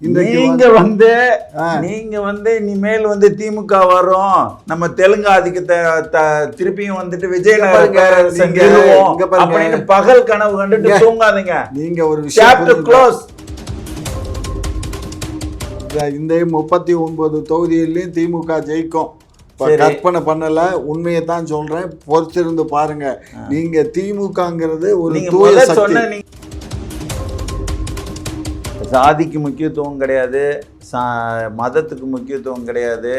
நீங்க வந்து இனிமேல் வந்து திமுக வரும், நம்ம தெலுங்கு ஆதிக்கத்தை திருப்பியும் வந்துட்டு விஜயநகர பகல் கனவு கண்டுட்டு தூங்காதீங்க. நீங்க ஒரு விஷயம் க்ளோஸ். இந்த 39 தொகுதியிலையும் திமுக ஜெயிக்கும். கற்பனை பண்ணல, உண்மையை தான் சொல்றேன், பொறுத்திருந்து பாருங்க. நீங்க திமுகங்கிறது ஒரு தூய சக்தி. சாதிக்கு முக்கியத்துவம் கிடையாது, மதத்துக்கு முக்கியத்துவம் கிடையாது,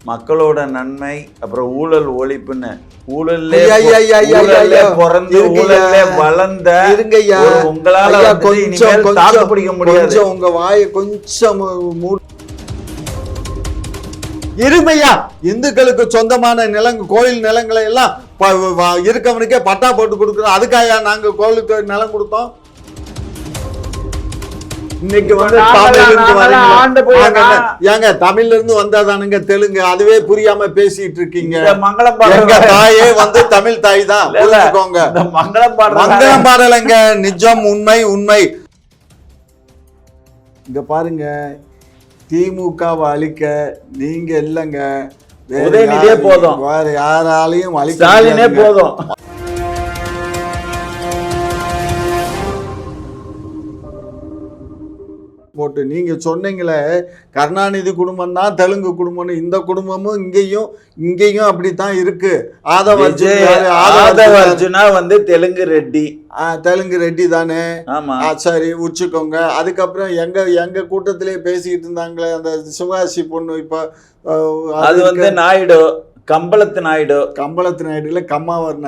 மக்களோட நன்மை, அப்புறம் ஊழல் ஒழிப்புன்னு ஊழல்லே பிறந்து ஊழல்லே வளர்ந்த உங்களால தாக்கு பிடிக்க முடியாது. உங்க வாயை கொஞ்சம் இருமையா. இந்துக்களுக்கு சொந்தமான நிலங்கள், கோயில் நிலங்களை எல்லாம் இருக்கவனுக்கே பட்டா போட்டு கொடுக்குறோம். அதுக்காக நாங்க கோயிலுக்கு நிலம் கொடுத்தோம். இன்னைக்கு வந்து ஏங்க தமிழ்ல இருந்து வந்தாதானுங்க தெலுங்கு, அதுவே புரியாம பேசிட்டு இருக்கீங்க. எங்க தாயே வந்து தமிழ் தாய் தான், புரிஞ்சுக்கோங்க. மங்களம் பாடலைங்க, நிஜம், உண்மை உண்மை. இங்க பாருங்க, திமுகவை அழிக்க நீங்க இல்லைங்க, போதும், வேற யாராலையும் அழிக்க போதும். போட்டு நீங்க சொன்னீங்களே கருணாநிதி குடும்பம் தான் தெலுங்கு குடும்பம்னு, இந்த குடும்பமும் இங்கேயும் அப்படித்தான் இருக்கு. ஆதவர்ஜுனா வந்து தெலுங்கு ரெட்டி தானே? சரி, உச்சிக்கோங்க. அதுக்கப்புறம் எங்க கூட்டத்திலே பேசிக்கிட்டு இருந்தாங்களே அந்த சிவகாசி பொண்ணு, இப்ப அது வந்து நாயுடு, கம்பளத்து நாயுடு இல்ல, கம்மாவார்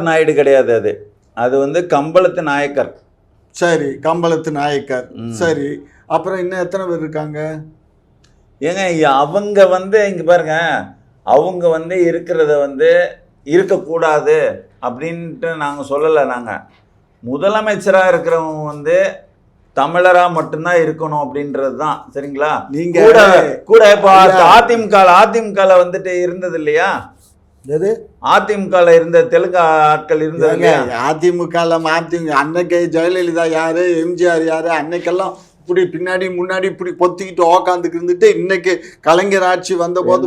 நாயுடு கிடையாது, அது வந்து கம்பளத்து நாயக்கர். சரி, கம்பளத்து நாயக்கர். சரி, அப்புறம் இன்னும் எத்தனை பேர் இருக்காங்க? ஏங்க அவங்க வந்து இங்க பாருங்க, அவங்க வந்து இருக்கிறத வந்து இருக்கக்கூடாது அப்படின்ட்டு நாங்கள் சொல்லலை. நாங்கள் முதலமைச்சராக இருக்கிறவங்க வந்து தமிழராக மட்டும்தான் இருக்கணும் அப்படின்றது தான். சரிங்களா? நீங்க கூட இப்போ அதிமுக வந்துட்டு இருந்தது இல்லையா? அதிமுக இருந்த தெலுங்கு ஆட்கள் இருந்தது. அதிமுக அன்னைக்கு ஜெயலலிதா யாரு, எம்ஜிஆர் யாரு, அன்னைக்கெல்லாம் இப்படி பின்னாடி முன்னாடி இப்படி பொத்திக்கிட்டு உக்காந்துக்கு இருந்துட்டு இன்னைக்கு கலைஞர் ஆட்சி வந்த போது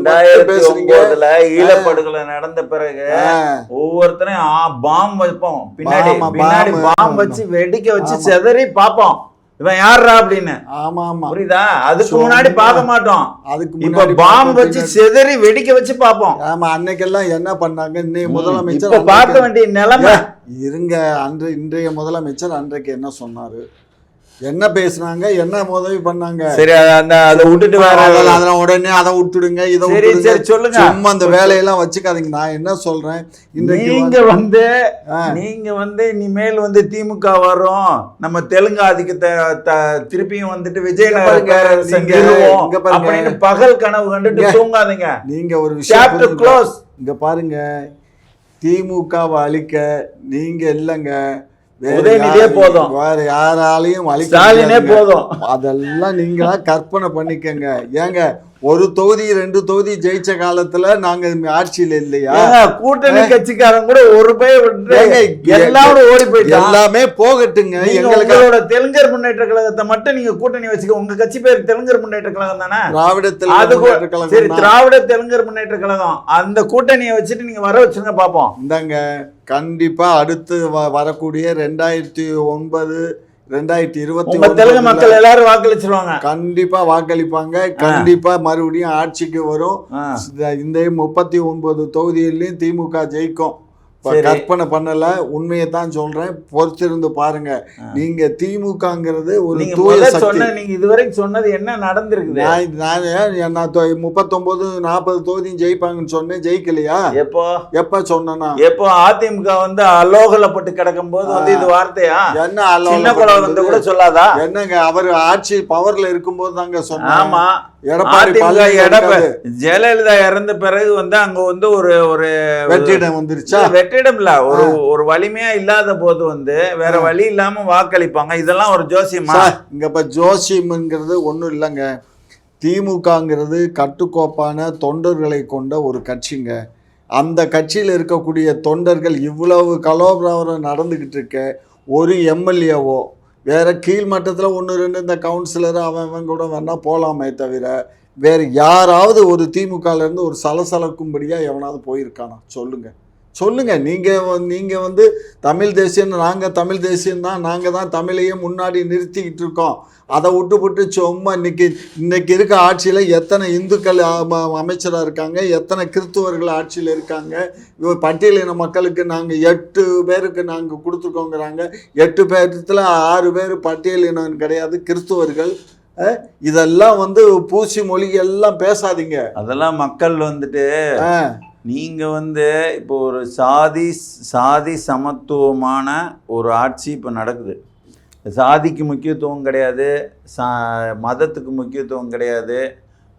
ஈழப்படுகொலை நடந்த பிறகு ஒவ்வொருத்தரையும் பாம் வைப்போம், பின்னாடி பாம் வச்சு வெடிக்க வச்சு செதறி பார்ப்போம், இவன் யாரா அப்படின்னு. ஆமா ஆமா, புரியுதா? அதுக்கு முன்னாடி பார்க்க மாட்டோம், அதுக்கு முன்னாடி பாம்பு வச்சு செதறி வெடிக்க வச்சு பார்ப்போம். ஆமா, அன்னைக்கெல்லாம் என்ன பண்ணாங்க? இன்னைய முதலமைச்சர் பார்க்க வேண்டிய நிலைமை இருங்க. இன்றைய முதலமைச்சர் அன்றைக்கு என்ன சொன்னாரு, என்ன பேசுனாங்க, என்ன உதவி பண்ணாங்க? சரி, அதை விட்டுட்டு அதெல்லாம் உடனே அதை விட்டுடுங்க, இதை விட்டுடுங்க, சொல்லுங்க. சும்மா அந்த வேலையெல்லாம் வச்சுக்காதீங்க. நான் என்ன சொல்றேன், நீங்க வந்து இனிமேல் வந்து திமுக வரும், நம்ம தெலுங்கு ஆதிக்கத்தை திருப்பியும் வந்துட்டு விஜயநகர பகல் கனவு கண்டுட்டு தூங்காதீங்க. நீங்க ஒரு விஷயம் க்ளோஸ். இங்க பாருங்க, திமுகவை அழிக்க நீங்க இல்லைங்க, போதும், வேற யாராலையும் போதும். அதெல்லாம் நீங்களா கற்பனை பண்ணிக்கங்க. ஏங்க ஒரு தொகுதி 2 தொகுதி ஜெயிச்ச காலத்துல நாங்க ஆட்சியில இல்லையா? கூட்டணி கட்சிக்காரங்க கூட ஒரு எல்லாரும் ஓடி போயிட்டு எல்லாமே போகட்டுங்க. எங்களோட தெலுங்கர் முன்னேற்ற கழகத்தை மட்டும் நீங்க கூட்டணி வச்சுக்க. உங்க கட்சி பேர் தெலுங்கர் முன்னேற்ற கழகம் தானே? திராவிட தெலுங்கர் முன்னேற்ற கழகம். அந்த கூட்டணியை வச்சுட்டு நீங்க வர வச்சுங்க பாப்போம். இந்தாங்க, கண்டிப்பா அடுத்து வரக்கூடிய 2009 2020 தெலுங்கு மக்கள் எல்லாரும் வாக்களிச்சிருவாங்க. கண்டிப்பா வாக்களிப்பாங்க. கண்டிப்பா மறுபடியும் ஆட்சிக்கு வரும். இந்த 39 தொகுதியிலையும் திமுக ஜெயிக்கும். கற்பனை பண்ணல, உண்மையை தான் சொல்றேன், பொறுத்திருந்து பாருங்க. நீங்க திமுகங்கிறது ஒரு தூய சக்தி. நீங்க இதுவரைக்கும் சொன்னது என்ன நடந்திருக்குது? நான் 39 40 தொகுதியும் ஜெயிப்பாங்கன்னு சொன்னேன், ஜெயிக்கலையா? எப்ப சொன்னா? எப்போ அதிமுக வந்து அலோகலப்பட்டு கிடக்கும் போது வந்து இது வார்த்தையா? என்ன அலோகல கூட சொல்லாதா? என்னங்க, அவர் ஆட்சி பவர்ல இருக்கும் போது தாங்க சொன்னா. ஆமா, ஜெயலலிதா இறந்த பிறகு வந்து அங்க வந்து ஒரு வெற்றிடம் வந்துருச்சா? வெற்றிடம் இல்ல, ஒரு வலிமையா இல்லாத போது வந்து வேற வழி இல்லாம வாக்களிப்பாங்க. இதெல்லாம் ஒரு ஜோசியமா? இங்க ஜோசியம்ங்கிறது ஒண்ணும் இல்லைங்க. திமுகங்கிறது கட்டுக்கோப்பான தொண்டர்களை கொண்ட ஒரு கட்சிங்க. அந்த கட்சியில் இருக்கக்கூடிய தொண்டர்கள் இவ்வளவு கலோபரம் நடந்துகிட்டு இருக்க, ஒரு எம்எல்ஏவோ வேற கீழ்மட்டத்தில் ஒன்று ரெண்டு இந்த கவுன்சிலர் அவன் கூட வேணா போகலாமே தவிர வேறு யாராவது ஒரு திமுகலேருந்து ஒரு சலசலக்கும்படியாக எவனாவது போயிருக்கானா சொல்லுங்கள். நீங்கள் வந்து தமிழ் தேசியம், நாங்கள் தமிழ் தேசியம்தான், நாங்கள் தான் தமிழையே முன்னாடி நிறுத்திக்கிட்டு இருக்கோம். அதை விட்டு சும்மா இன்னைக்கு இருக்க ஆட்சியில் எத்தனை இந்துக்கள் அமைச்சராக இருக்காங்க, எத்தனை கிறிஸ்துவர்கள் ஆட்சியில் இருக்காங்க. பட்டியலின மக்களுக்கு நாங்கள் 8 பேருக்கு நாங்கள் கொடுத்துருக்கோங்கிறாங்க. 8 பேர்த்தில் 6 பேர் பட்டியலினம் கிடையாது, கிறிஸ்துவர்கள். இதெல்லாம் வந்து பூசி மொழி எல்லாம் பேசாதீங்க. அதெல்லாம் மக்கள் வந்துட்டு நீங்கள் வந்து இப்போ ஒரு சாதி சமத்துவமான ஒரு ஆட்சி இப்போ நடக்குது. சாதிக்கு முக்கியத்துவம் கிடையாது, மதத்துக்கு முக்கியத்துவம் கிடையாது,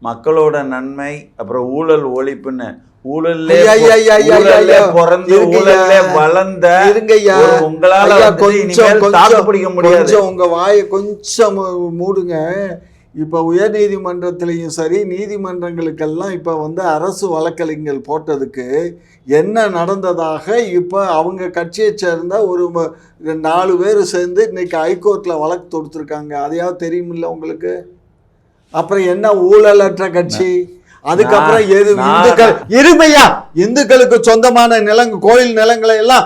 மக்களோட நன்மை, அப்புறம் ஊழல் ஒழிப்புன்னு ஊழல்லே பிறந்து ஊழல்லே வளர்ந்த உங்களால கொஞ்சம் தாக்கு பிடிக்க முடியாது. உங்க வாயை கொஞ்சம் மூடுங்க. இப்போ உயர்நீதிமன்றத்திலையும் சரி, நீதிமன்றங்களுக்கெல்லாம் இப்போ வந்து அரசு வழக்கறிஞர்கள் போட்டதுக்கு என்ன நடந்ததாக இப்போ அவங்க கட்சியை சேர்ந்த ஒரு 4 பேர் சேர்ந்து இன்னைக்கு ஹைகோர்ட்டில் வழக்கு தொடுத்துருக்காங்க. அதையாவது தெரியுமில்ல உங்களுக்கு? அப்புறம் என்ன ஊழலற்ற கட்சி? அதுக்கப்புறம் எது இந்துக்களுக்கு சொந்தமான கோயில் நிலங்களை எல்லாம்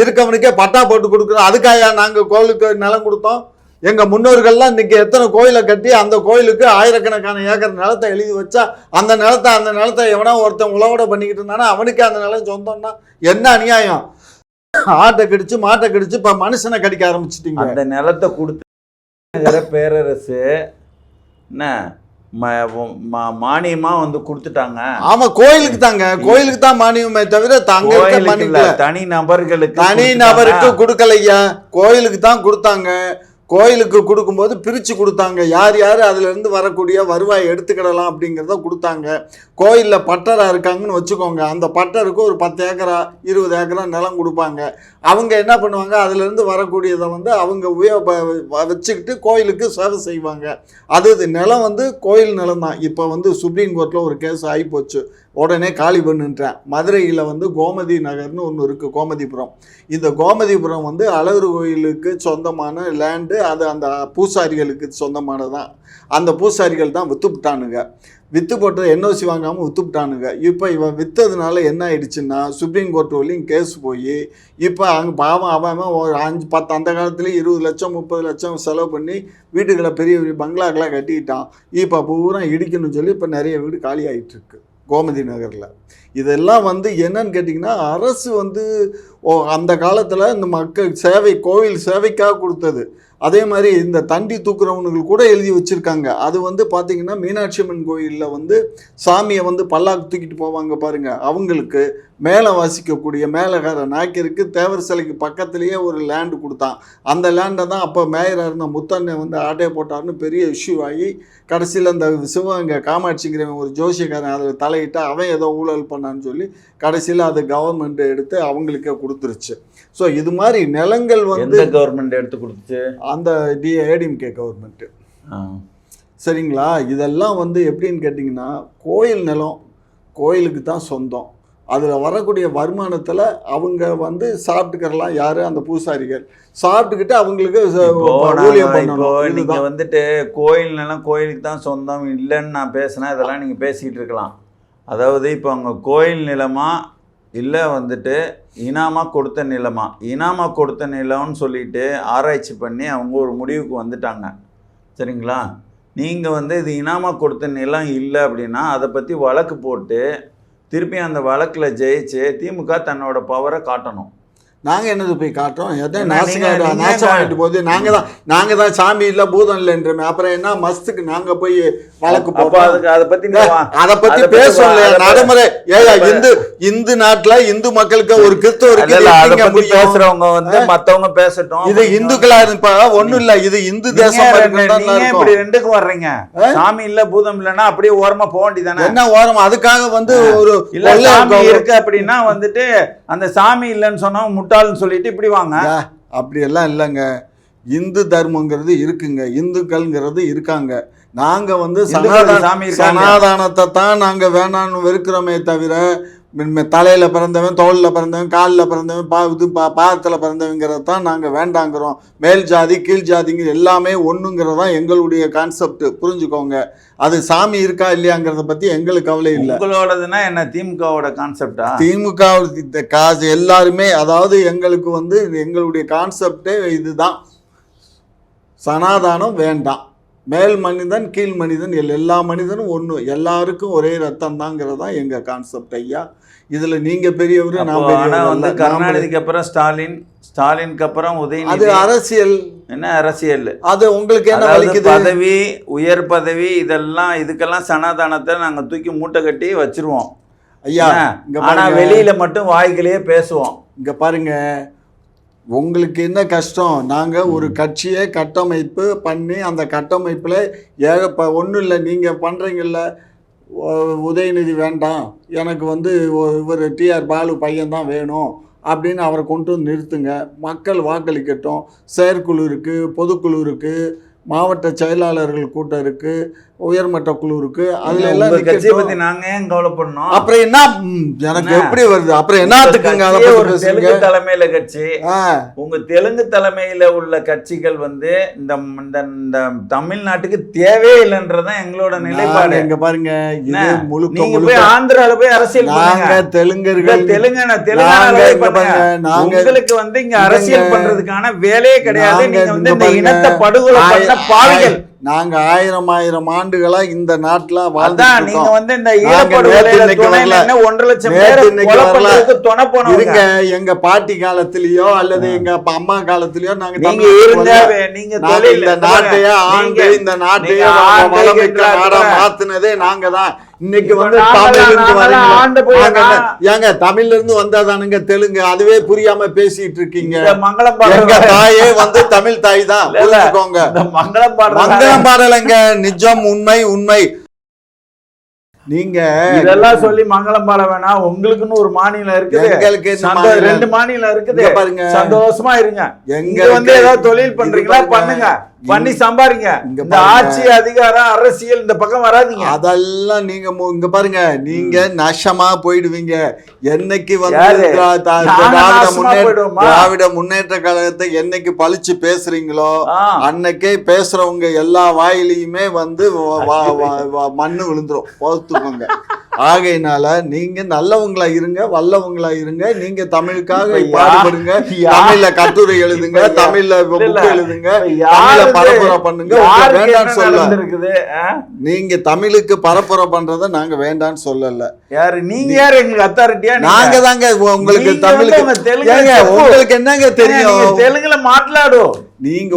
இருக்கவனுக்கே பட்டா போட்டு கொடுக்குறோம். அதுக்காக நாங்கள் கோயிலுக்கு நிலம் கொடுத்தோம்? எங்கள் முன்னோர்கள்லாம் இன்னைக்கு எத்தனை கோயிலை கட்டி அந்த கோயிலுக்கு ஆயிரக்கணக்கான ஏக்கர் நிலத்தை எழுதி வச்சா அந்த நிலத்தை எவனா ஒருத்தன் உழவோட பண்ணிக்கிட்டு இருந்தானா அவனுக்கு அந்த நிலம் சொந்தம்னா என்ன அநியாயம்? ஆட்டை கடிச்சு மாட்டை கடிச்சு இப்போ மனுஷனை கடிக்க ஆரம்பிச்சிட்டீங்க. அந்த நிலத்தை கொடுத்து பேரரசு என்ன மானியமா வந்து கொடுத்துட்டாங்க. ஆமா, கோயிலுக்கு தான் மானியமே தவிர தனி நபருக்கு கொடுக்கலையா, கோயிலுக்கு தான் கொடுத்தாங்க. கோயிலுக்கு கொடுக்கும்போது பிரித்து கொடுத்தாங்க, யார் அதிலேருந்து வரக்கூடிய வருவாயை எடுத்துக்கிடலாம் அப்படிங்கிறத கொடுத்தாங்க. கோயிலில் பட்டராக இருக்காங்கன்னு வச்சுக்கோங்க, அந்த பட்டருக்கு ஒரு 10 ஏக்கரா 20 ஏக்கரா நிலம் கொடுப்பாங்க. அவங்க என்ன பண்ணுவாங்க, அதிலேருந்து வரக்கூடியதை வந்து அவங்க வச்சுக்கிட்டு கோயிலுக்கு சேவை செய்வாங்க. அது நிலம் வந்து கோயில் நிலம் தான். இப்போ வந்து சுப்ரீம் கோர்ட்டில் ஒரு கேஸ் ஆகிப்போச்சு, உடனே காலி பண்ணுன்றேன். மதுரையில் வந்து கோமதி நகர்னு ஒன்று இருக்குது, கோமதிபுரம். இந்த கோமதிபுரம் வந்து அழகர் கோயிலுக்கு சொந்தமான லேண்டு, அது அந்த பூசாரிகளுக்கு சொந்தமானதான். அந்த பூசாரிகள் தான் விற்று போட்டது NOC வாங்காமல் விற்றுவிட்டானுங்க. இப்போ இவன் விற்றதுனால என்ன ஆயிடுச்சுன்னா சுப்ரீம் கோர்ட் வரையும் கேஸ் போய் இப்போ அங்கே பாவம் அவன் ஒரு 5-10 அந்த காலத்துலேயே 20 லட்சம் 30 லட்சம் செலவு பண்ணி வீட்டுகளை பெரிய பெரிய பங்களாக்கெல்லாம் கட்டிக்கிட்டான். இப்போ பூரா இடிக்கணும்னு சொல்லி இப்போ நிறைய வீடு காலி ஆகிட்டு இருக்கு கோமதி நகரில். இதெல்லாம் வந்து என்னன்னு கேட்டிங்கன்னா, அரசு வந்து அந்த காலத்தில் இந்த மக்கள் கோவில் சேவைக்காக கொடுத்தது. அதே மாதிரி இந்த தண்டி தூக்குறவனுகள் கூட எழுதி வச்சுருக்காங்க. அது வந்து பார்த்திங்கன்னா மீனாட்சி அம்மன் கோயிலில் வந்து சாமியை வந்து பல்லாக்கு தூக்கிட்டு போவாங்க பாருங்கள், அவங்களுக்கு மேலே வாசிக்கக்கூடிய மேலகார நாயக்கருக்கு தேவர் சிலைக்கு பக்கத்துலேயே ஒரு லேண்டு கொடுத்தான். அந்த லேண்டை தான் அப்போ மேயராக இருந்த முத்தண்ணை வந்து ஆட்டையை போட்டார்னு பெரிய இஷ்யூ ஆகி கடைசியில் அந்த சிவகங்கை காமாட்சிங்கிறவன் ஒரு ஜோசியக்காரன் அதில் தலையிட்டு அவன் ஏதோ ஊழல் பண்ணான்னு சொல்லி கடைசியில் அது கவர்மெண்ட் எடுத்து அவங்களுக்கே கொடுத்துருச்சு. ஸோ இது மாதிரி நிலங்கள் வந்து கவர்மெண்ட் எடுத்து கொடுத்துச்சு, அந்த ADMK கவர்மெண்ட்டு. சரிங்களா? இதெல்லாம் வந்து எப்படின்னு கேட்டிங்கன்னா, கோயில் நிலம் கோயிலுக்கு தான் சொந்தம். அதில் வரக்கூடிய வருமானத்தில் அவங்க வந்து சாப்பிட்டுக்கிறலாம். யார்? அந்த பூசாரிகள் சாப்பிட்டுக்கிட்டு அவங்களுக்கு ஊழியம் பண்ணணும். நீங்கள் வந்துட்டு கோயில் நிலம் கோயிலுக்கு தான் சொந்தம் இல்லைன்னு நான் பேசினேன், இதெல்லாம் நீங்கள் பேசிக்கிட்டு இருக்கலாம். அதாவது இப்போ அவங்க கோயில் நிலமா இல்லை வந்துட்டு இனாமாக கொடுத்த நிலம்னு சொல்லிட்டு ஆராய்ச்சி பண்ணி அவங்க ஒரு முடிவுக்கு வந்துட்டாங்க. சரிங்களா? நீங்கள் வந்து இது இனாமாக கொடுத்த நிலம் இல்லை அப்படின்னா அதை பற்றி வழக்கு போட்டு திருப்பி அந்த வழக்கில் ஜெயிச்சு திமுக தன்னோட பவரை காட்டணும். நாங்கள் என்னது போய் காட்டுறோம்? நாசம் ஆகிட்டு போகுது. நாங்கள் தான் சாமி இல்லை பூதம் இல்லைன்றமே. அப்புறம் என்ன மஸ்துக்கு நாங்கள் போய் வழக்கு போப்போம்? அதை பற்றி பேசல நடைமுறை. ஏயா இந்து நாட்டில் இந்து மக்களுக்கு ஒரு கிறிஸ்தவருக்கு பேசுறவங்க வந்து மற்றவங்க பேசட்டும். இது இந்துக்களா இருப்பா ஒன்றும் இல்லை, இது இந்து தேசம். இப்படி ரெண்டுக்கும் வர்றீங்க, சாமி இல்லை பூதம் இல்லைன்னா அப்படியே ஓரமா போக வேண்டியதானே? என்ன ஓரமா? அதுக்காக வந்து ஒரு சாமி இருக்கு அப்படின்னா வந்துட்டு அந்த சாமி இல்லைன்னு சொன்னா முட்டாள்னு சொல்லிட்டு இப்படி வாங்க. அப்படியெல்லாம் இல்லைங்க. இந்து தர்மங்கிறது இருக்குங்க, இந்துக்கள்ங்கிறது இருக்காங்க. நாங்கள் வந்து சனாதானத்தை தான் நாங்கள் வேணான்னு வெறுக்கிறோமே தவிர தலையில் பிறந்தவன், தோளில் பிறந்தவன், காலில் பிறந்தவன், பாதத்தில் பிறந்தவங்கிறது தான் நாங்கள் வேண்டாங்கிறோம். மேல் ஜாதி கீழ் ஜாதிங்க எல்லாமே ஒன்றுங்கிறது தான் எங்களுடைய கான்செப்ட். புரிஞ்சுக்கோங்க. அது சாமி இருக்கா இல்லையாங்கிறத பற்றி எங்களுக்கு கவலை இல்லை. உங்களோடதுன்னா என்ன திமுகவோட கான்செப்டா? திமுக காசு எல்லாருமே, அதாவது எங்களுக்கு வந்து எங்களுடைய கான்செப்டே இதுதான். சனாதானம் வேண்டாம். மேல் மனிதன் கீழ் மனிதன் எல்லா மனிதனும் ஒன்று, எல்லாருக்கும் ஒரே ரத்தம் தாங்கிறது தான் எங்கள் கான்செப்ட் ஐயா. இதில் நீங்கள் பெரியவர், நான் வந்து கருணாநிதிக்கு அப்புறம் ஸ்டாலினுக்கு அப்புறம் உதயநிதி. அது அரசியல். என்ன அரசியல்? அது உங்களுக்கு என்ன வலிக்குது? பதவி, உயர் பதவி, இதெல்லாம் இதுக்கெல்லாம் சனாதானத்தை நாங்கள் தூக்கி மூட்டை கட்டி வச்சிருவோம் ஐயா. ஆனால் வெளியில மட்டும் வாய்களையே பேசுவோம். இங்கே பாருங்க, உங்களுக்கு என்ன கஷ்டம்? நாங்கள் ஒரு கட்சியை கட்டமைப்பு பண்ணி அந்த கட்டமைப்பில் ஒன்றும் இல்லை, நீங்கள் பண்ணுறீங்கல்ல, உதயநிதி வேண்டாம், எனக்கு வந்து இவர் டிஆர் பாலு பையன்தான் வேணும் அப்படின்னு அவரை கொண்டு வந்து நிறுத்துங்க. மக்கள் வாக்களிக்கட்டும். செயற்குழு இருக்குது, பொதுக்குழு இருக்குது, மாவட்ட செயலாளர்கள் கூட்டம் இருக்குது, உயர்மட்ட குழு இருக்குது. அதில் எல்லாம் கட்சியை பற்றி நாங்கள் ஏன் கவலைப்படணும்? அப்புறம் என்ன எனக்கு எப்படி வருது? அப்புறம் என்னத்துக்குங்க? ஒரு தெலுங்கு தலைமையில கட்சி, உங்க தெலுங்கு தலைமையில உள்ள கட்சிகள் வந்து இந்த தமிழ்நாட்டுக்கு தேவையே இல்லைன்றதான் எங்களோட நிலைப்பாடு. எங்க பாருங்க, இது முழுக்க நீங்க போய் ஆந்திரால போய் அரசியல் பண்ணுங்க. தெலுங்கர்கள் உங்களுக்கு வந்து இங்க அரசியல் பண்றதுக்கான வேலையே கிடையாது. நீங்க வந்து இந்த இனத்தை படுகொலை பண்ண பாவிகள். நாங்க ஆயிரம் ஆண்டுகளா இந்த நாட்டுல வாழ்ந்தோம். நீங்க வந்து இந்த ஈழப்படுகொலையில 1.5 லட்சம் பேர் கொலைப்பட்டதுக்கு துணை போனவங்க. இருங்க, எங்க பாட்டி காலத்திலயோ அல்லது எங்க அம்மா காலத்திலயோ நாங்க நீங்க இருங்க, நீங்க இந்த நாட்டையே ஆண்டு இந்த நாட்டையே வளமிக்க நாடா மாத்துனதே நாங்க தான். இன்னைக்கு வந்து ஏங்க தமிழ்ல இருந்து வந்தாதானுங்க தெலுங்கு? அதுவே புரியாம பேசிட்டு இருக்கீங்க. எங்க தாயே வந்து தமிழ் தாய் தான். புரிஞ்சுக்கோங்க. மங்களம் பாடலைங்க, நிஜம், உண்மை உண்மை. நீங்க இதெல்லாம் சொல்லி மங்களம் பாட வேணாம். உங்களுக்குன்னு ஒரு மாநிலம் இருக்குது, எங்களுக்கு 2 மாநிலம் இருக்குது. பாருங்க, சந்தோஷமா இருங்க. எங்க வந்து ஏதாவது தொழில் பண்றீங்களா பண்ணுங்க, பண்ணி சம்பாதிங்க. இந்த ஆட்சி அதிகாரம் அரசியல் இந்த பக்கம் வராதீங்க. அதெல்லாம் நீங்க இங்க பாருங்க, நீங்க நாசமா போயிடுவீங்க. என்னைக்கு வந்து திராவிட முன்னேற்ற கழகத்தை என்னைக்கு பழிச்சு பேசுறீங்களோ அன்னைக்கே பேசுறவங்க எல்லா வாயிலையுமே வந்து மண்ணு விழுந்துரும். பார்த்துக்கோங்க. ஆகையினால நீங்க நல்லவங்களா இருங்க, வல்லவங்களா இருங்க. நீங்க தமிழுக்காக பாடுபடுங்க, தமிழ்ல கட்டுரை எழுதுங்க, தமிழ்ல புக் எழுதுங்க, தமிழ்ல பரப்புரை பண்ணுங்க. வேண்டான்னு சொல்ல, நீங்க தமிழுக்கு பரப்புரை பண்றத நாங்க வேண்டான்னு சொல்லல. யாரு நீங்க? யாரு எங்களுக்கு அத்தாரிட்டியா? நாங்க தாங்க உங்களுக்கு தமிழுக்கு. உங்களுக்கு என்னங்க தெரியும்? தெலுங்குல மாట్లాடும். நீங்க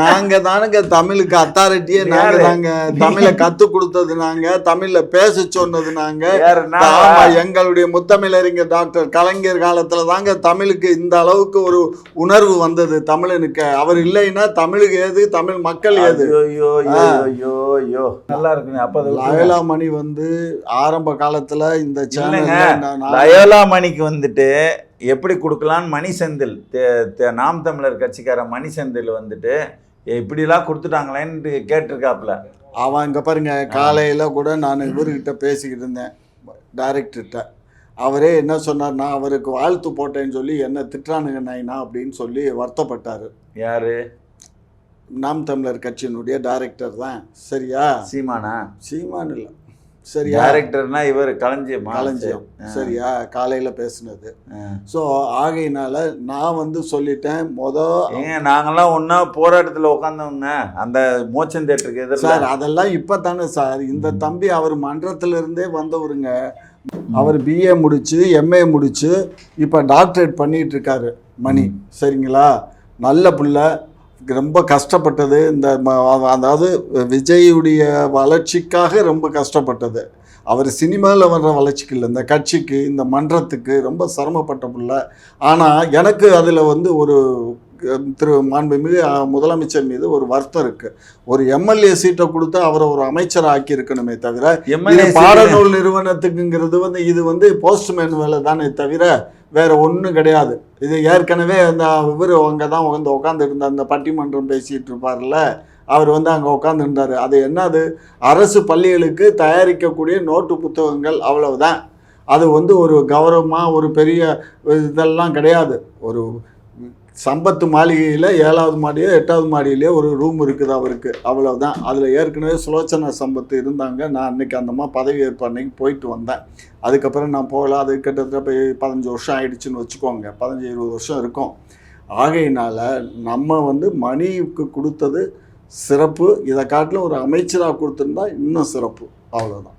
நாங்க தானுங்க தமிழுக்கு அத்தாரிட்டியே. நாங்க தாங்க தமிழை கத்து கொடுத்தது, நாங்க தமிழ்ல பேச சொன்னது நாங்க. ஆமா, எங்களுடைய முத்தமிழறிஞர் டாக்டர் கலைஞர் காலத்துல தாங்க தமிழுக்கு இந்த அளவுக்கு ஒரு உணர்வு வந்தது தமிழனுக்கு. அவர் இல்லைன்னா தமிழுக்கு ஏது, தமிழ் மக்கள் ஏது? நல்லா இருக்கு. அப்ப லயோலா மணி வந்து ஆரம்ப காலத்துல இந்த லயோலா மணிக்கு வந்துட்டு எப்படி கொடுக்கலான்னு மணி செந்தில், நாம் தமிழர் கட்சிக்கார மணி செந்தில் வந்துட்டு இப்படிலாம் கொடுத்துட்டாங்களேன்னு கேட்டிருக்காப்புல. அவன் இங்கே பாருங்க, காலையில் கூட நான் இவர்கிட்ட பேசிக்கிட்டு இருந்தேன், டைரக்டர்கிட்ட. அவரே என்ன சொன்னார், நான் அவருக்கு வாழ்த்து போட்டேன்னு சொல்லி என்ன திட்டுறானுங்க நாயினா அப்படின்னு சொல்லி வருத்தப்பட்டார். யாரு? நாம் தமிழர் கட்சியினுடைய டைரக்டர் தான். சரியா? சீமானா? சீமான் இல்லை, சரியா? டைரக்டர்னா இவர் களஞ்சியம். சரியா? காலையில் பேசுனது. ஸோ ஆகையினால நான் வந்து சொல்லிட்டேன். நாங்கெல்லாம் ஒன்றா போராட்டத்தில் உட்காந்தவங்க அந்த மோச்சன் தேட்டருக்கு எதிர. சார் அதெல்லாம் இப்போ தானே சார். இந்த தம்பி அவர் மன்றத்திலிருந்தே வந்தவருங்க. அவர் பிஏ முடிச்சு எம்ஏ முடிச்சு இப்போ டாக்டரேட் பண்ணிட்டு இருக்காரு மணி. சரிங்களா? நல்ல பிள்ளை, ரொம்ப கஷ்டப்பட்டது. இந்த அதாவது விஜயுடைய வளர்ச்சிக்காக ரொம்ப கஷ்டப்பட்டது. அவர் சினிமாவில் வர்ற வளர்ச்சிக்கு இல்லை, இந்த கட்சிக்கு இந்த மன்றத்துக்கு ரொம்ப சிரமப்பட்ட பிள்ளை. ஆனால் எனக்கு அதில் வந்து ஒரு மாண்புமிகு முதலமைச்சர் மீது ஒரு வருத்தம் இருக்குது. ஒரு எம்எல்ஏ சீட்டை கொடுத்து அவரை ஒரு அமைச்சர் ஆக்கி இருக்கணுமே தவிர, பாடநூல் நிறுவனத்துக்குங்கிறது வந்து இது வந்து போஸ்ட்மேன் வேலை தானே தவிர வேற ஒன்றும் கிடையாது. இது ஏற்கனவே அந்த இவர் அங்கே தான் வந்து உட்காந்துருந்த அந்த பட்டிமன்றம் பேசிகிட்டு இருப்பார்ல, அவர் வந்து அங்கே உட்காந்துருந்தார். அது என்னது, அரசு பள்ளிகளுக்கு தயாரிக்கக்கூடிய நோட்டு புத்தகங்கள், அவ்வளவுதான். அது வந்து ஒரு கௌரவமாக ஒரு பெரிய இதெல்லாம் கிடையாது. ஒரு சம்பத்து மாளிகையில் 7வது மாடியோ 8வது மாடியிலேயே ஒரு ரூம் இருக்குது அவருக்கு, அவ்வளவுதான். அதில் ஏற்கனவே சுலோச்சனா சம்பத்து இருந்தாங்க. நான் அன்றைக்கி அந்தம்மா பதவி ஏற்பு அன்னைக்கு போயிட்டு வந்தேன். அதுக்கப்புறம் நான் போகல. அது கிட்டத்தட்ட 15 வருஷம் ஆயிடுச்சுன்னு வச்சுக்கோங்க, 15-20 வருஷம் இருக்கும். ஆகையினால நம்ம வந்து மணிக்கு கொடுத்தது சிறப்பு. இதை காட்டிலும் ஒரு அமைச்சராக கொடுத்துருந்தா இன்னும் சிறப்பு, அவ்வளோதான்.